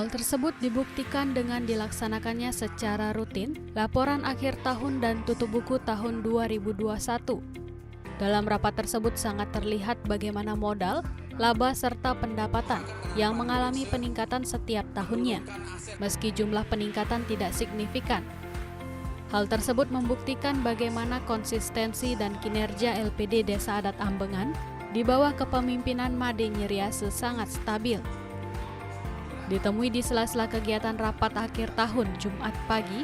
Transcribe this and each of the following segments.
Hal tersebut dibuktikan dengan dilaksanakannya secara rutin laporan akhir tahun dan tutup buku tahun 2021. Dalam rapat tersebut sangat terlihat bagaimana modal, laba serta pendapatan yang mengalami peningkatan setiap tahunnya, meski jumlah peningkatan tidak signifikan. Hal tersebut membuktikan bagaimana konsistensi dan kinerja LPD Desa Adat Ambengan di bawah kepemimpinan Made Nyeriase sangat stabil. Ditemui di sela-sela kegiatan rapat akhir tahun Jumat pagi,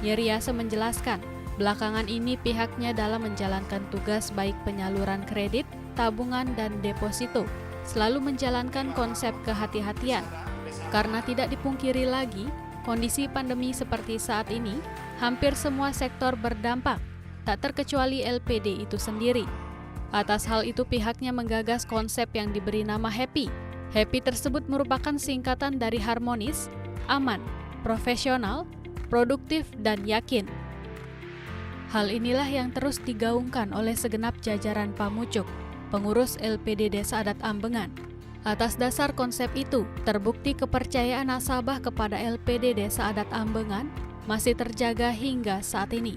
Nyeriase menjelaskan, belakangan ini pihaknya dalam menjalankan tugas baik penyaluran kredit, tabungan, dan deposito, selalu menjalankan konsep kehati-hatian. Karena tidak dipungkiri lagi, kondisi pandemi seperti saat ini, hampir semua sektor berdampak, tak terkecuali LPD itu sendiri. Atas hal itu pihaknya menggagas konsep yang diberi nama Happy. Happy tersebut merupakan singkatan dari harmonis, aman, profesional, produktif, dan yakin. Hal inilah yang terus digaungkan oleh segenap jajaran Pamucuk, pengurus LPD Desa Adat Ambengan. Atas dasar konsep itu, terbukti kepercayaan nasabah kepada LPD Desa Adat Ambengan masih terjaga hingga saat ini.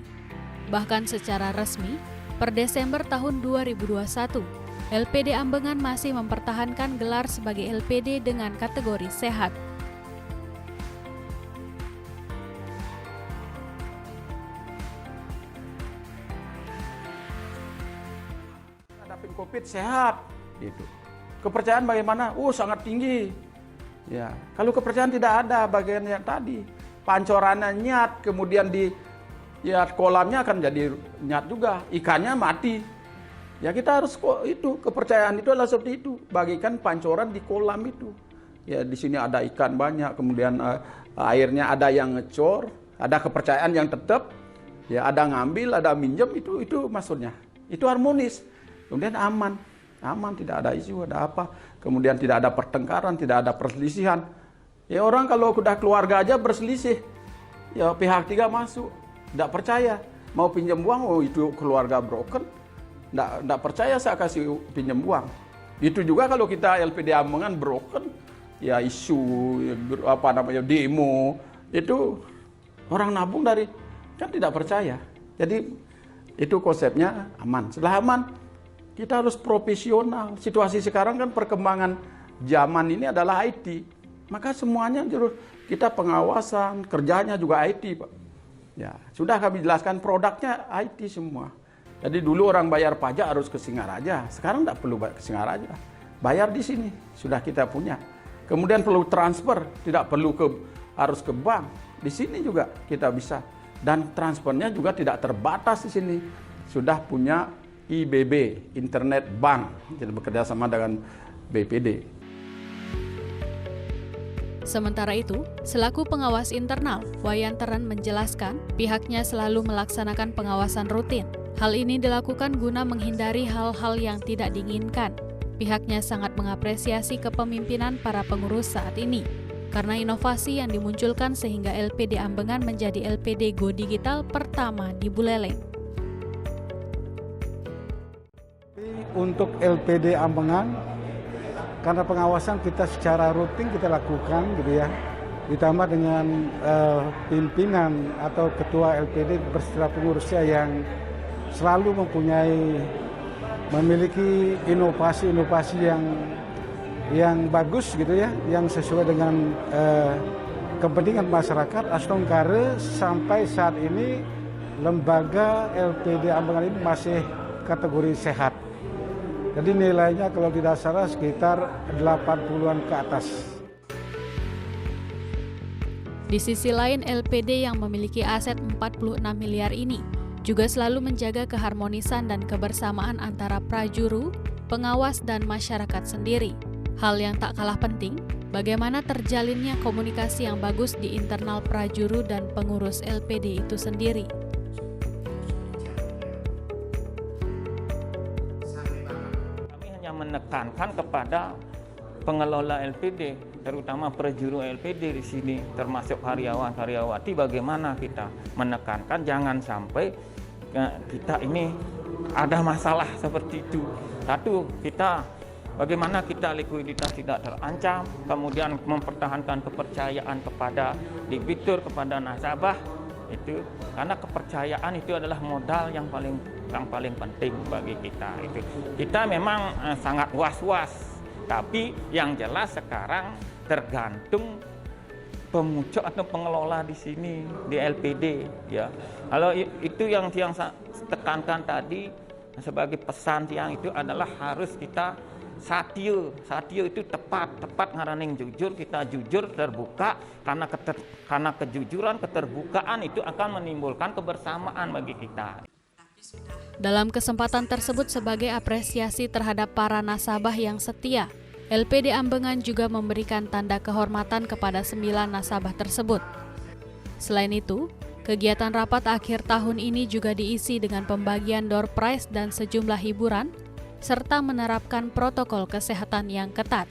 Bahkan secara resmi, per Desember tahun 2021, LPD Ambengan masih mempertahankan gelar sebagai LPD dengan kategori sehat. Hadapin COVID sehat, gitu. Kepercayaan bagaimana? Sangat tinggi. Ya, kalau kepercayaan tidak ada bagian yang tadi, pancorannya nyat, kemudian kolamnya akan jadi nyat juga, ikannya mati. Ya kita harus itu kepercayaan itu adalah seperti itu, bagikan pancoran di kolam itu. Ya di sini ada ikan banyak, kemudian airnya ada yang ngecor, ada kepercayaan yang tetap, ya ada ngambil, ada minjem, itu maksudnya. Itu harmonis. Kemudian aman, tidak ada isu, ada apa. Kemudian tidak ada pertengkaran, tidak ada perselisihan. Ya orang kalau sudah keluarga aja berselisih, ya pihak tiga masuk, tidak percaya, mau pinjam uang, itu keluarga broken. Nggak percaya saya kasih pinjam uang. Itu juga kalau kita LPD Ambengan broken, ya isu demo, itu orang nabung dari kan tidak percaya. Jadi itu konsepnya aman. Setelah aman, kita harus profesional. Situasi sekarang kan perkembangan zaman ini adalah IT. Maka semuanya kita pengawasan, kerjanya juga IT, Pak. Ya, sudah kami jelaskan produknya IT semua. Jadi dulu orang bayar pajak harus ke Singaraja, sekarang tidak perlu ke Singaraja, bayar di sini sudah kita punya. Kemudian perlu transfer, tidak perlu harus ke bank, di sini juga kita bisa. Dan transfernya juga tidak terbatas di sini, sudah punya IBB, Internet Bank, jadi bekerja sama dengan BPD. Sementara itu, selaku pengawas internal, Wayan Teren menjelaskan pihaknya selalu melaksanakan pengawasan rutin. Hal ini dilakukan guna menghindari hal-hal yang tidak diinginkan. Pihaknya sangat mengapresiasi kepemimpinan para pengurus saat ini, karena inovasi yang dimunculkan sehingga LPD Ambengan menjadi LPD Go Digital pertama di Buleleng. Untuk LPD Ambengan, karena pengawasan kita secara rutin kita lakukan gitu ya, ditambah dengan pimpinan atau ketua LPD beserta pengurusnya yang selalu memiliki inovasi-inovasi yang bagus gitu ya, yang sesuai dengan kepentingan masyarakat. Astongkare sampai saat ini lembaga LPD Ambengan ini masih kategori sehat. Jadi nilainya kalau tidak salah sekitar 80-an ke atas. Di sisi lain, LPD yang memiliki aset 46 miliar ini juga selalu menjaga keharmonisan dan kebersamaan antara prajuru, pengawas, dan masyarakat sendiri. Hal yang tak kalah penting, bagaimana terjalinnya komunikasi yang bagus di internal prajuru dan pengurus LPD itu sendiri. Kami hanya menekankan kepada pengelola LPD, terutama prajuru LPD di sini, termasuk karyawan-karyawati, bagaimana kita menekankan jangan sampai kita ini ada masalah seperti itu. Satu, kita bagaimana kita likuiditas tidak terancam, kemudian mempertahankan kepercayaan kepada debitur, kepada nasabah, itu karena kepercayaan itu adalah modal yang paling penting bagi kita. Itu kita memang sangat was-was, tapi yang jelas sekarang tergantung pemucuk atau pengelola di sini di LPD ya. Kalau itu yang saya tekankan tadi sebagai pesan tiang itu adalah harus kita satio itu tepat ngaraning jujur, kita jujur terbuka karena kejujuran keterbukaan itu akan menimbulkan kebersamaan bagi kita. Dalam kesempatan tersebut sebagai apresiasi terhadap para nasabah yang setia, LPD Ambengan juga memberikan tanda kehormatan kepada 9 nasabah tersebut. Selain itu, kegiatan rapat akhir tahun ini juga diisi dengan pembagian door prize dan sejumlah hiburan, serta menerapkan protokol kesehatan yang ketat.